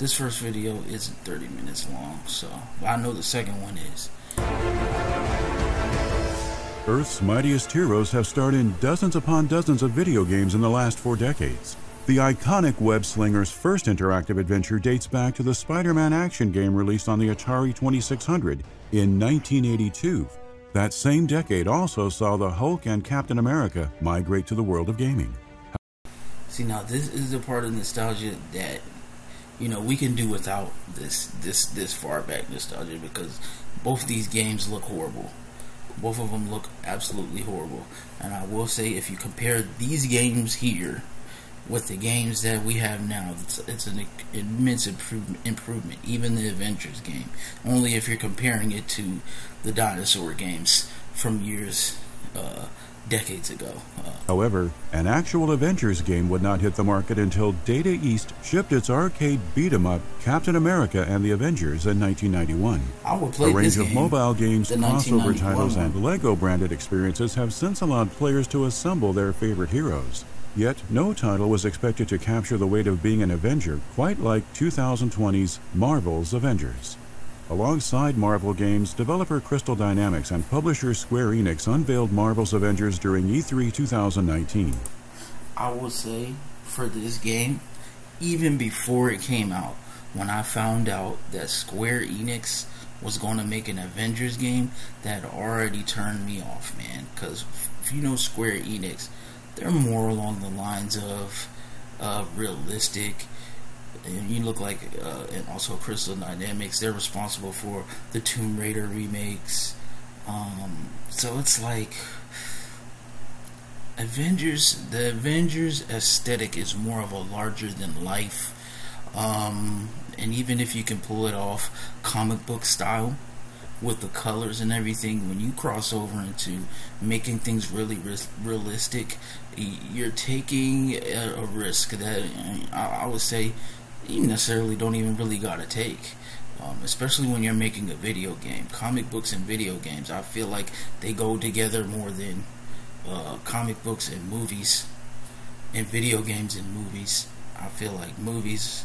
this first video isn't 30 minutes long, so I know the second one is. Earth's mightiest heroes have starred in dozens upon dozens of video games in the last 4 decades. The iconic web slinger's first interactive adventure dates back to the Spider-Man action game released on the Atari 2600 in 1982. That same decade also saw the Hulk and Captain America migrate to the world of gaming. See, now this is the part of nostalgia that, you know, we can do without this far back nostalgia, because both of these games look horrible. Both of them look absolutely horrible. And I will say, if you compare these games here with the games that we have now, it's an immense improvement. Even the Avengers game, only if you're comparing it to the dinosaur games from years, decades ago. However, an actual Avengers game would not hit the market until Data East shipped its arcade beat-em-up Captain America and the Avengers in 1991. I would play a range this of game, mobile games, crossover titles, one. and Lego-branded experiences have since allowed players to assemble their favorite heroes. Yet, no title was expected to capture the weight of being an Avenger quite like 2020's Marvel's Avengers. Alongside Marvel games, developer Crystal Dynamics and publisher Square Enix unveiled Marvel's Avengers during E3 2019. I will say, for this game, even before it came out, when I found out that Square Enix was going to make an Avengers game, that already turned me off, man. Because if you know Square Enix, they're more along the lines of realistic. And you look like, and also Crystal Dynamics, they're responsible for the Tomb Raider remakes. So it's like the Avengers aesthetic is more of a larger than life. And even if you can pull it off comic book style with the colors and everything, when you cross over into making things really realistic, you're taking a risk that I would say you necessarily don't even really gotta take, especially when you're making a video game. Comic books and video games, I feel like they go together more than comic books and movies, and video games and movies. I feel like movies,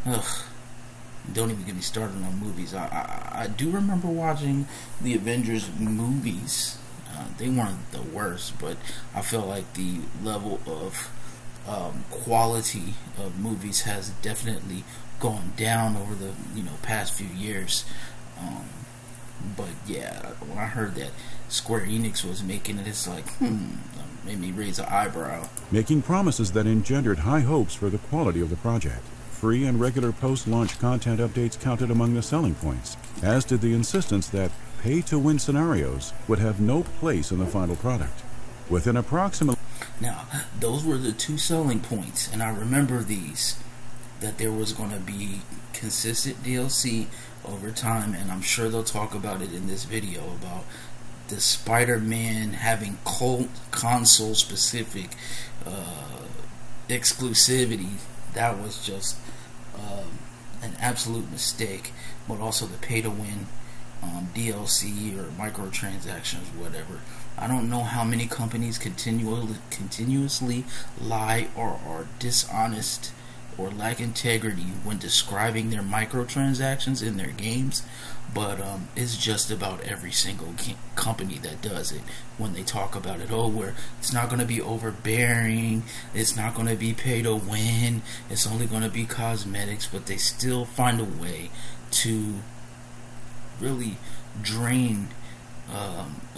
don't even get me started on movies. I do remember watching the Avengers movies. They weren't the worst, but I feel like the level of quality of movies has definitely gone down over the past few years. But yeah, when I heard that Square Enix was making it, it's like made me raise an eyebrow. Making promises that engendered high hopes for the quality of the project. Free and regular post-launch content updates counted among the selling points, as did the insistence that pay-to-win scenarios would have no place in the final product. Within approximately... Now, those were the two selling points, and I remember these, that there was going to be consistent DLC over time, and I'm sure they'll talk about it in this video, about the Spider-Man having console-specific exclusivity. That was just an absolute mistake, but also the pay-to-win DLC or microtransactions, whatever. I don't know how many companies continuously lie or are dishonest or lack integrity when describing their microtransactions in their games, but it's just about every single company that does it. When they talk about it, where it's not going to be overbearing, it's not going to be pay to win, it's only going to be cosmetics, but they still find a way to really drain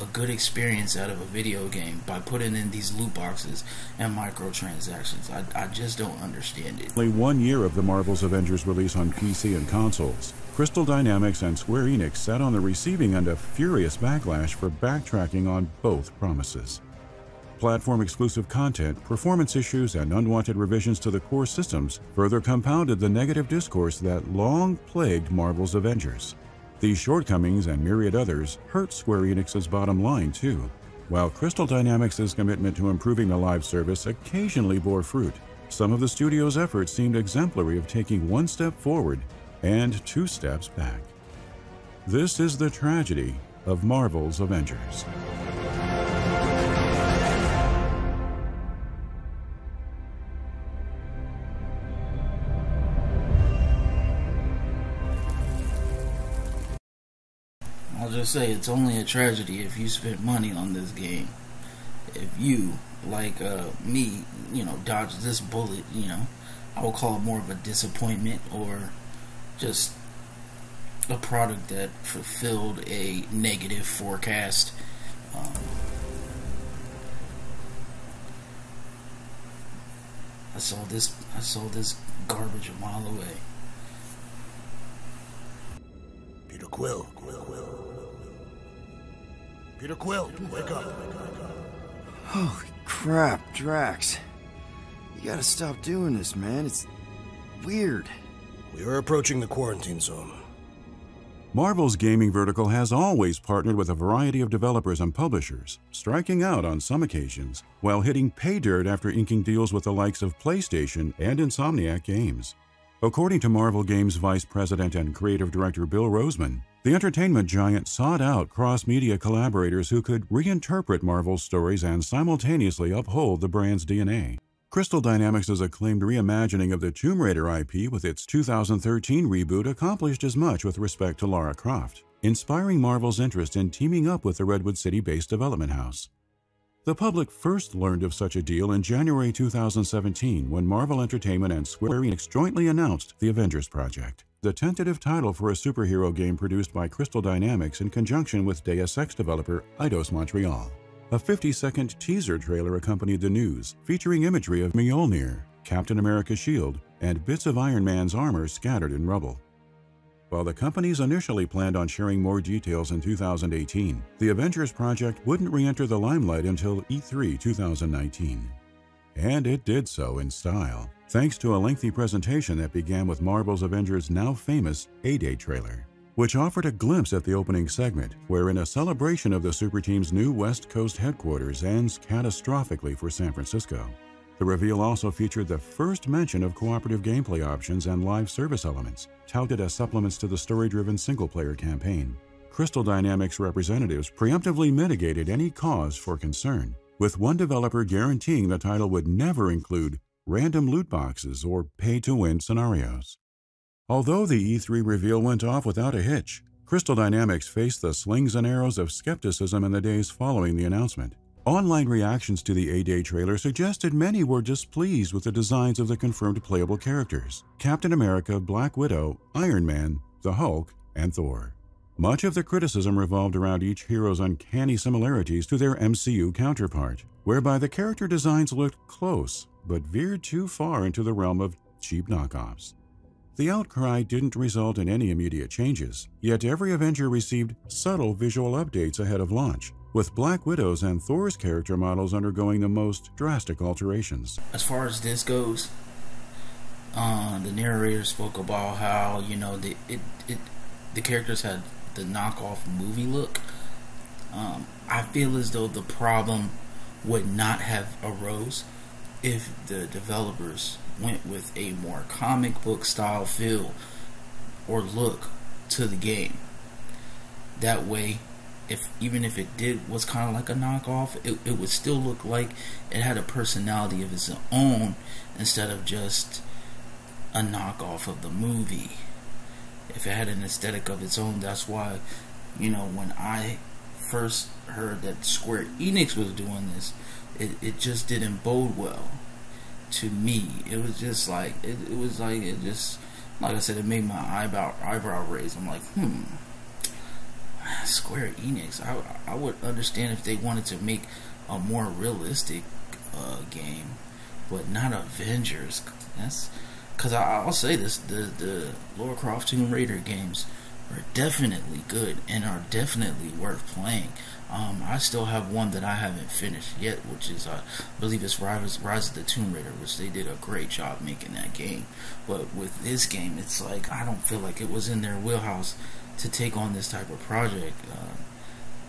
a good experience out of a video game by putting in these loot boxes and microtransactions. I just don't understand it. Only 1 year of the Marvel's Avengers release on PC and consoles, Crystal Dynamics and Square Enix sat on the receiving end of furious backlash for backtracking on both promises. Platform-exclusive content, performance issues, and unwanted revisions to the core systems further compounded the negative discourse that long plagued Marvel's Avengers. These shortcomings and myriad others hurt Square Enix's bottom line too. While Crystal Dynamics' commitment to improving the live service occasionally bore fruit, some of the studio's efforts seemed exemplary of taking one step forward and 2 steps back. This is the tragedy of Marvel's Avengers. I'll just say it's only a tragedy if you spent money on this game. If you, like me, dodged this bullet, I will call it more of a disappointment or just a product that fulfilled a negative forecast. I saw this garbage a mile away. Peter Quill. Peter Quill, wake up. Holy crap, Drax. You gotta stop doing this, man. It's weird. We are approaching the quarantine zone. Marvel's gaming vertical has always partnered with a variety of developers and publishers, striking out on some occasions, while hitting pay dirt after inking deals with the likes of PlayStation and Insomniac Games. According to Marvel Games Vice President and Creative Director Bill Roseman, the entertainment giant sought out cross-media collaborators who could reinterpret Marvel's stories and simultaneously uphold the brand's DNA. Crystal Dynamics' acclaimed reimagining of the Tomb Raider IP with its 2013 reboot accomplished as much with respect to Lara Croft, inspiring Marvel's interest in teaming up with the Redwood City-based development house. The public first learned of such a deal in January 2017 when Marvel Entertainment and Square Enix jointly announced the Avengers project, the tentative title for a superhero game produced by Crystal Dynamics in conjunction with Deus Ex developer Eidos Montreal. A 50-second teaser trailer accompanied the news, featuring imagery of Mjolnir, Captain America's shield, and bits of Iron Man's armor scattered in rubble. While the companies initially planned on sharing more details in 2018, the Avengers project wouldn't re-enter the limelight until E3 2019. And it did so in style, thanks to a lengthy presentation that began with Marvel's Avengers' now famous A-Day trailer, which offered a glimpse at the opening segment, wherein a celebration of the super team's new West Coast headquarters ends catastrophically for San Francisco. The reveal also featured the first mention of cooperative gameplay options and live service elements, touted as supplements to the story-driven single-player campaign. Crystal Dynamics representatives preemptively mitigated any cause for concern, with one developer guaranteeing the title would never include random loot boxes or pay-to-win scenarios. Although the E3 reveal went off without a hitch, Crystal Dynamics faced the slings and arrows of skepticism in the days following the announcement. Online reactions to the A-Day trailer suggested many were displeased with the designs of the confirmed playable characters: Captain America, Black Widow, Iron Man, the Hulk, and Thor. Much of the criticism revolved around each hero's uncanny similarities to their MCU counterpart, whereby the character designs looked close, but veered too far into the realm of cheap knockoffs. The outcry didn't result in any immediate changes, yet every Avenger received subtle visual updates ahead of launch, with Black Widow's and Thor's character models undergoing the most drastic alterations. As far as this goes, the narrator spoke about how, the characters had the knockoff movie look. I feel as though the problem would not have arose if the developers went with a more comic book style feel or look to the game. That way, even if it was kind of like a knockoff, it would still look like it had a personality of its own instead of just a knockoff of the movie. If it had an aesthetic of its own, that's why, when I first heard that Square Enix was doing this, it just didn't bode well to me. It was just like, like I said, it made my eyebrow raise. I'm like, Square Enix, I would understand if they wanted to make a more realistic game, but not Avengers. That's because I'll say this, the Lara Croft Tomb Raider games are definitely good and are definitely worth playing. I still have one that I haven't finished yet, which is, I believe it's Rise of the Tomb Raider, which they did a great job making that game. But with this game, it's like, I don't feel like it was in their wheelhouse to take on this type of project.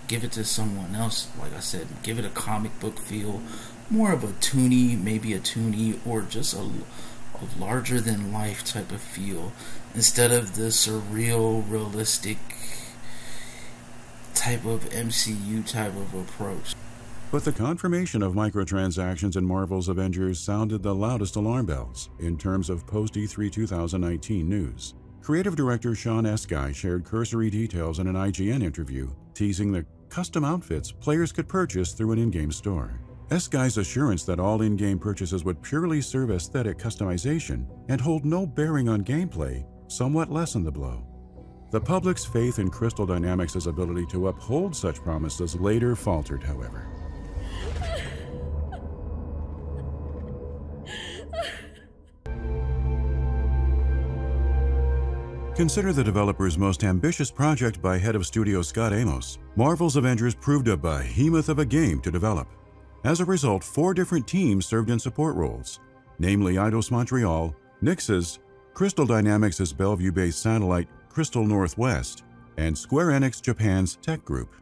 Give it to someone else, like I said, give it a comic book feel, more of a maybe a toony, or just a larger than life type of feel, instead of the surreal, realistic type of MCU type of approach. But the confirmation of microtransactions in Marvel's Avengers sounded the loudest alarm bells in terms of post-E3 2019 news. Creative director Sean Eskai shared cursory details in an IGN interview, teasing the custom outfits players could purchase through an in-game store. Eskai's assurance that all in-game purchases would purely serve aesthetic customization and hold no bearing on gameplay somewhat lessened the blow. The public's faith in Crystal Dynamics' ability to uphold such promises later faltered, however. Considered the developer's most ambitious project by head of studio Scott Amos, Marvel's Avengers proved a behemoth of a game to develop. As a result, 4 different teams served in support roles, namely Eidos Montreal, Nix's, Crystal Dynamics' Bellevue-based satellite Crystal Northwest, and Square Enix Japan's Tech Group.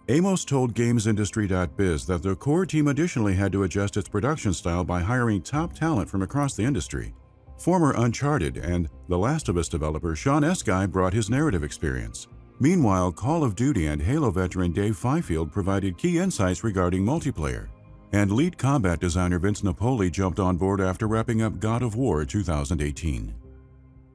Amos told GamesIndustry.biz that the core team additionally had to adjust its production style by hiring top talent from across the industry. Former Uncharted and The Last of Us developer Sean Eskai brought his narrative experience. Meanwhile, Call of Duty and Halo veteran Dave Fifield provided key insights regarding multiplayer. And lead combat designer Vince Napoli jumped on board after wrapping up God of War 2018.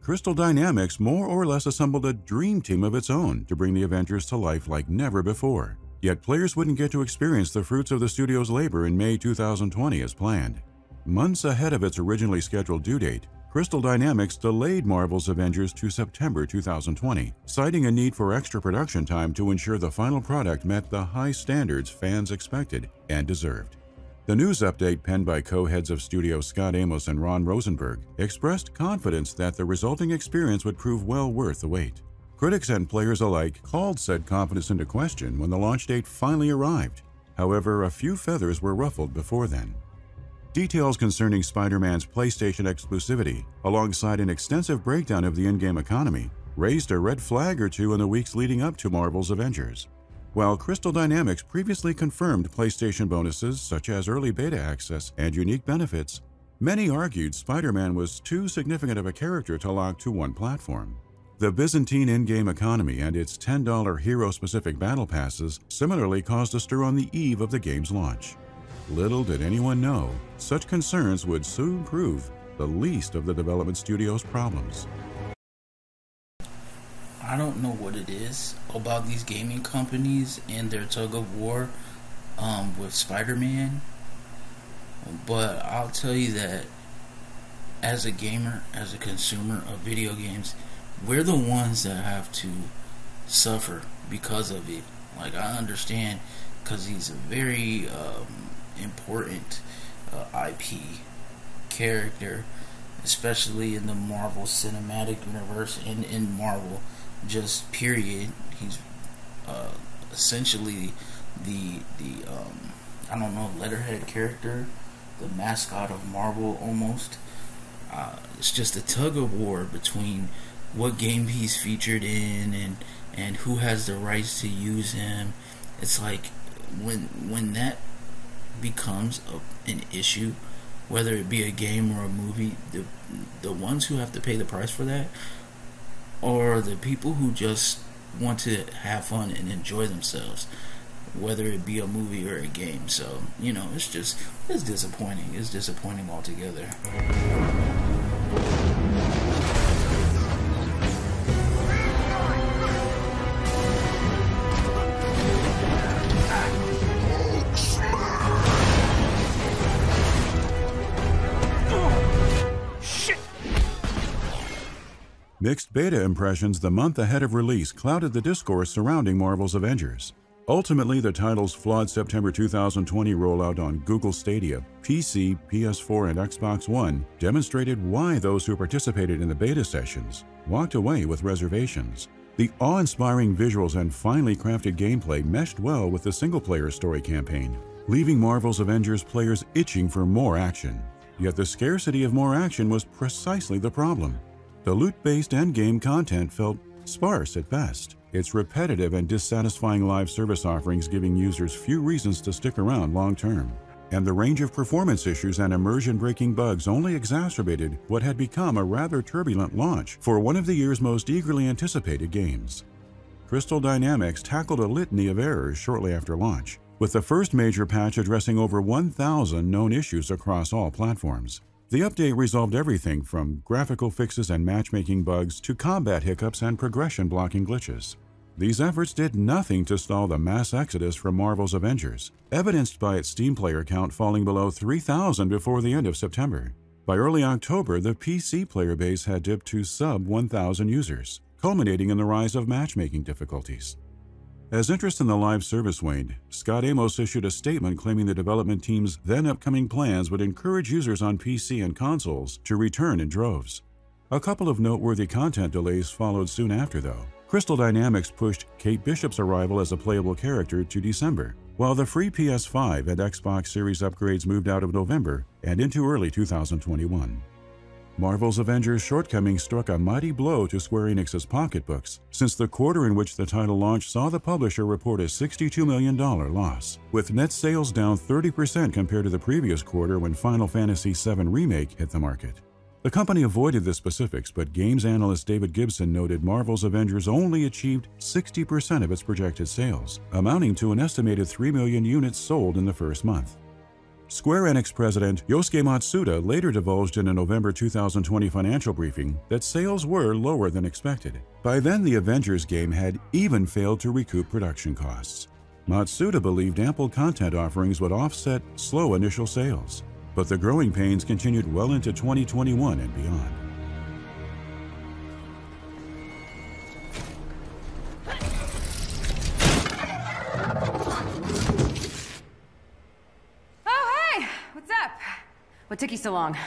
Crystal Dynamics more or less assembled a dream team of its own to bring the Avengers to life like never before. Yet players wouldn't get to experience the fruits of the studio's labor in May 2020 as planned. Months ahead of its originally scheduled due date, Crystal Dynamics delayed Marvel's Avengers to September 2020, citing a need for extra production time to ensure the final product met the high standards fans expected and deserved. The news update, penned by co-heads of studio Scott Amos and Ron Rosenberg, expressed confidence that the resulting experience would prove well worth the wait. Critics and players alike called said confidence into question when the launch date finally arrived. However, a few feathers were ruffled before then. Details concerning Spider-Man's PlayStation exclusivity, alongside an extensive breakdown of the in-game economy, raised a red flag or two in the weeks leading up to Marvel's Avengers. While Crystal Dynamics previously confirmed PlayStation bonuses such as early beta access and unique benefits, many argued Spider-Man was too significant of a character to lock to one platform. The Byzantine in-game economy and its $10 hero-specific battle passes similarly caused a stir on the eve of the game's launch. Little did anyone know, such concerns would soon prove the least of the development studio's problems. I don't know what it is about these gaming companies and their tug of war with Spider-Man, but I'll tell you that as a gamer, as a consumer of video games, we're the ones that have to suffer because of it. Like, I understand, because he's a very important IP character, especially in the Marvel Cinematic Universe and in Marvel just period. He's essentially the I don't know, letterhead character, the mascot of Marvel almost. It's just a tug of war between what game he's featured in and who has the rights to use him. It's like when that becomes an issue, whether it be a game or a movie, the ones who have to pay the price for that are the people who just want to have fun and enjoy themselves, whether it be a movie or a game. So, you know, it's disappointing. It's disappointing altogether. Mixed beta impressions the month ahead of release clouded the discourse surrounding Marvel's Avengers. Ultimately, the title's flawed September 2020 rollout on Google Stadia, PC, PS4, and Xbox One demonstrated why those who participated in the beta sessions walked away with reservations. The awe-inspiring visuals and finely crafted gameplay meshed well with the single-player story campaign, leaving Marvel's Avengers players itching for more action. Yet the scarcity of more action was precisely the problem. The loot-based endgame content felt sparse at best, its repetitive and dissatisfying live service offerings giving users few reasons to stick around long-term. And the range of performance issues and immersion-breaking bugs only exacerbated what had become a rather turbulent launch for one of the year's most eagerly anticipated games. Crystal Dynamics tackled a litany of errors shortly after launch, with the first major patch addressing over 1,000 known issues across all platforms. The update resolved everything from graphical fixes and matchmaking bugs to combat hiccups and progression blocking glitches. These efforts did nothing to stall the mass exodus from Marvel's Avengers, evidenced by its Steam player count falling below 3,000 before the end of September. By early October, the PC player base had dipped to sub-1,000 users, culminating in the rise of matchmaking difficulties. As interest in the live service waned, Scott Amos issued a statement claiming the development team's then upcoming plans would encourage users on PC and consoles to return in droves. A couple of noteworthy content delays followed soon after, though. Crystal Dynamics pushed Kate Bishop's arrival as a playable character to December, while the free PS5 and Xbox Series upgrades moved out of November and into early 2021. Marvel's Avengers shortcomings struck a mighty blow to Square Enix's pocketbooks, since the quarter in which the title launched saw the publisher report a $62 million loss, with net sales down 30% compared to the previous quarter when Final Fantasy VII Remake hit the market. The company avoided the specifics, but games analyst David Gibson noted Marvel's Avengers only achieved 60% of its projected sales, amounting to an estimated 3 million units sold in the first month. Square Enix president Yosuke Matsuda later divulged in a November 2020 financial briefing that sales were lower than expected. By then, the Avengers game had even failed to recoup production costs. Matsuda believed ample content offerings would offset slow initial sales, but the growing pains continued well into 2021 and beyond. What took you so long?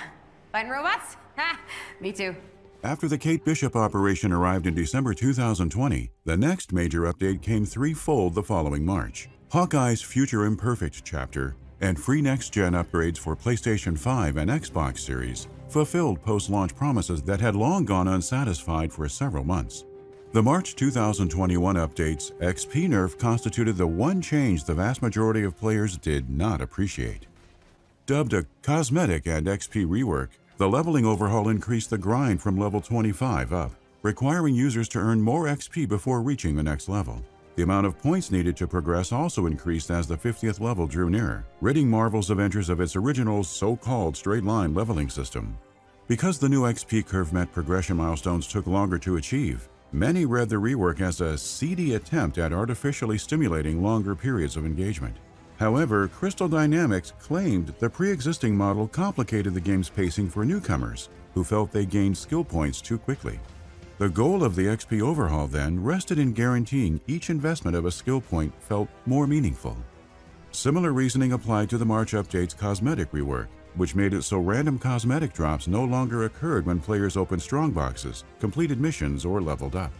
Fighting robots? Ha! Me too. After the Kate Bishop operation arrived in December 2020, the next major update came threefold the following March. Hawkeye's Future Imperfect chapter and free next-gen upgrades for PlayStation 5 and Xbox Series fulfilled post-launch promises that had long gone unsatisfied for several months. The March 2021 update's XP nerf constituted the one change the vast majority of players did not appreciate. Dubbed a cosmetic and XP rework, the leveling overhaul increased the grind from level 25 up, requiring users to earn more XP before reaching the next level. The amount of points needed to progress also increased as the 50th level drew nearer, ridding Marvel's Avengers of its original so-called straight-line leveling system. Because the new XP curve met progression milestones took longer to achieve, many read the rework as a seedy attempt at artificially stimulating longer periods of engagement. However, Crystal Dynamics claimed the pre-existing model complicated the game's pacing for newcomers who felt they gained skill points too quickly. The goal of the XP overhaul then rested in guaranteeing each investment of a skill point felt more meaningful. Similar reasoning applied to the March update's cosmetic rework, which made it so random cosmetic drops no longer occurred when players opened strongboxes, completed missions, or leveled up.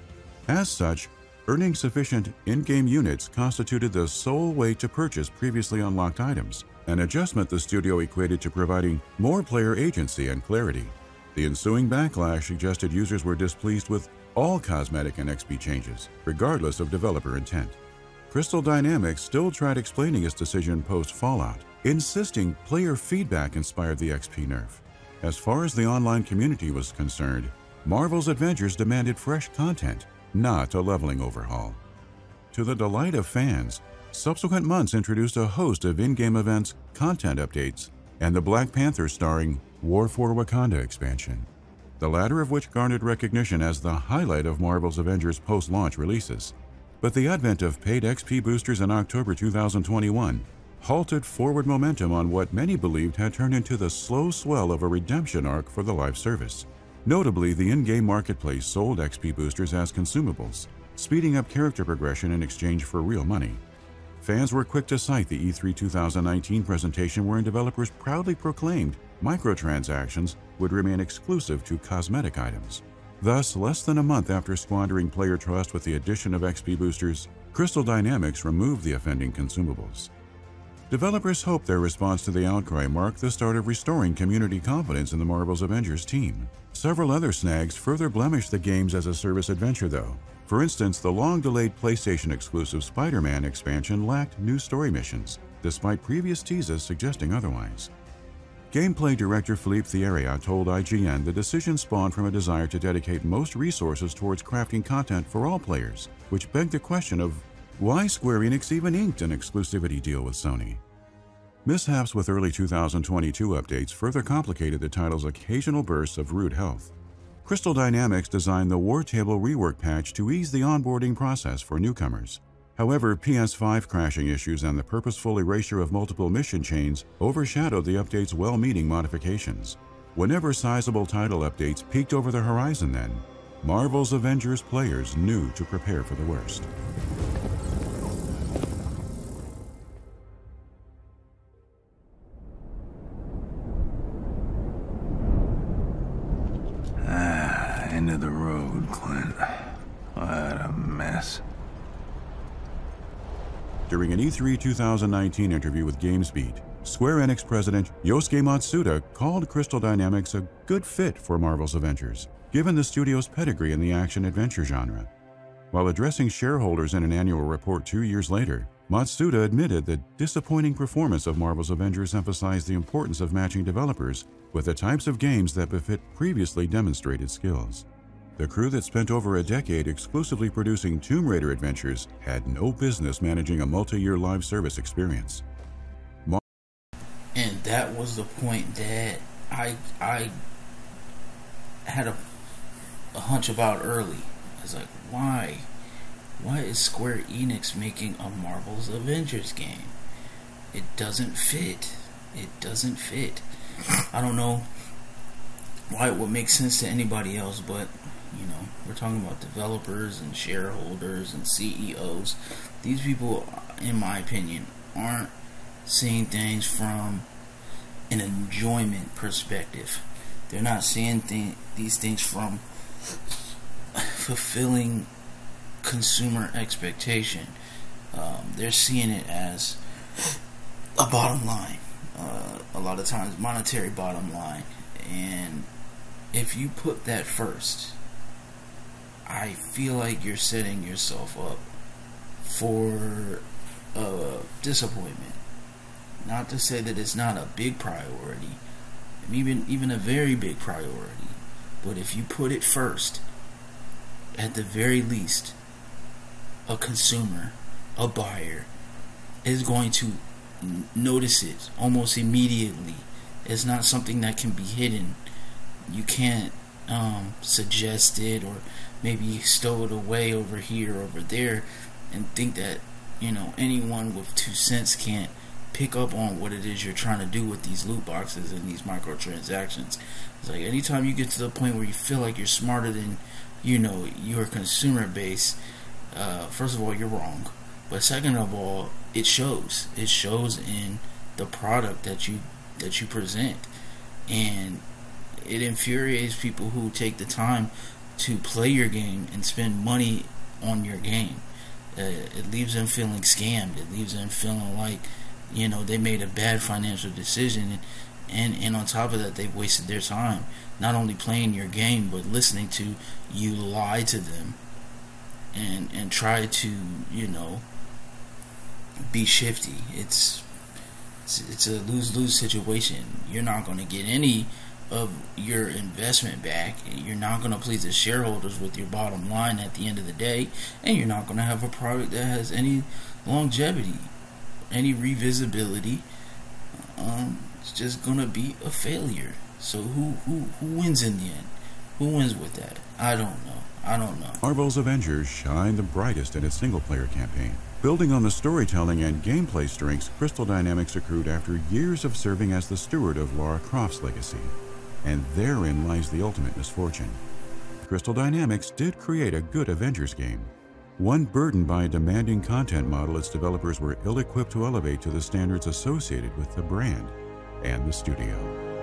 As such, earning sufficient in-game units constituted the sole way to purchase previously unlocked items, an adjustment the studio equated to providing more player agency and clarity. The ensuing backlash suggested users were displeased with all cosmetic and XP changes, regardless of developer intent. Crystal Dynamics still tried explaining its decision post-Fallout, insisting player feedback inspired the XP nerf. As far as the online community was concerned, Marvel's Avengers demanded fresh content, not a leveling overhaul. To the delight of fans, subsequent months introduced a host of in-game events, content updates, and the Black Panther starring War for Wakanda expansion, the latter of which garnered recognition as the highlight of Marvel's Avengers post-launch releases. But the advent of paid XP boosters in October 2021 halted forward momentum on what many believed had turned into the slow swell of a redemption arc for the live service. Notably, the in-game marketplace sold XP boosters as consumables, speeding up character progression in exchange for real money. Fans were quick to cite the E3 2019 presentation wherein developers proudly proclaimed microtransactions would remain exclusive to cosmetic items. Thus, less than a month after squandering player trust with the addition of XP boosters, Crystal Dynamics removed the offending consumables. Developers hoped their response to the outcry marked the start of restoring community confidence in the Marvel's Avengers team. Several other snags further blemished the games as a service adventure, though. For instance, the long-delayed PlayStation exclusive Spider-Man expansion lacked new story missions, despite previous teases suggesting otherwise. Gameplay director Philippe Thierry told IGN the decision spawned from a desire to dedicate most resources towards crafting content for all players, which begged the question of why Square Enix even inked an exclusivity deal with Sony. Mishaps with early 2022 updates further complicated the title's occasional bursts of rude health. Crystal Dynamics designed the War Table rework patch to ease the onboarding process for newcomers. However, PS5 crashing issues and the purposeful erasure of multiple mission chains overshadowed the update's well-meaning modifications. Whenever sizable title updates peeked over the horizon then, Marvel's Avengers players knew to prepare for the worst. End of the road, Clint. What a mess. During an E3 2019 interview with GamesBeat, Square Enix president Yosuke Matsuda called Crystal Dynamics a good fit for Marvel's Avengers, given the studio's pedigree in the action-adventure genre. While addressing shareholders in an annual report 2 years later, Matsuda admitted the disappointing performance of Marvel's Avengers emphasized the importance of matching developers with the types of games that befit previously demonstrated skills. The crew that spent over a decade exclusively producing Tomb Raider adventures had no business managing a multi-year live service experience. And that was the point that I had a hunch about early. I was like, why? Why is Square Enix making a Marvel's Avengers game? It doesn't fit. It doesn't fit. I don't know why it would make sense to anybody else, but you know, we're talking about developers and shareholders and CEOs. These people, in my opinion, aren't seeing things from an enjoyment perspective. They're not seeing these things from fulfilling consumer expectation. They're seeing it as a bottom line. A lot of times, monetary bottom line. And if you put that first, I feel like you're setting yourself up for disappointment. Not to say that it's not a big priority, even a very big priority, but if you put it first, at the very least, a consumer, a buyer, is going to notice it almost immediately. It's not something that can be hidden. You can't suggest it or maybe stow it away over here, over there, and think that, you know, anyone with 2 cents can't pick up on what it is you're trying to do with these loot boxes and these microtransactions. It's like anytime you get to the point where you feel like you're smarter than, you know, your consumer base, first of all, you're wrong. But second of all, it shows. It shows in the product that you present, and it infuriates people who take the time to play your game and spend money on your game. It leaves them feeling scammed. It leaves them feeling like, you know, they made a bad financial decision, and on top of that, they've wasted their time not only playing your game but listening to you lie to them and try to, you know, be shifty. It's a lose-lose situation. You're not going to get any of your investment back. You're not going to please the shareholders with your bottom line at the end of the day, and you're not going to have a product that has any longevity, any revisability. It's just going to be a failure. So who wins in the end? Who wins with that? I don't know. Marvel's Avengers shined the brightest in its single-player campaign. Building on the storytelling and gameplay strengths Crystal Dynamics accrued after years of serving as the steward of Lara Croft's legacy. And therein lies the ultimate misfortune. Crystal Dynamics did create a good Avengers game, one burdened by a demanding content model its developers were ill-equipped to elevate to the standards associated with the brand and the studio.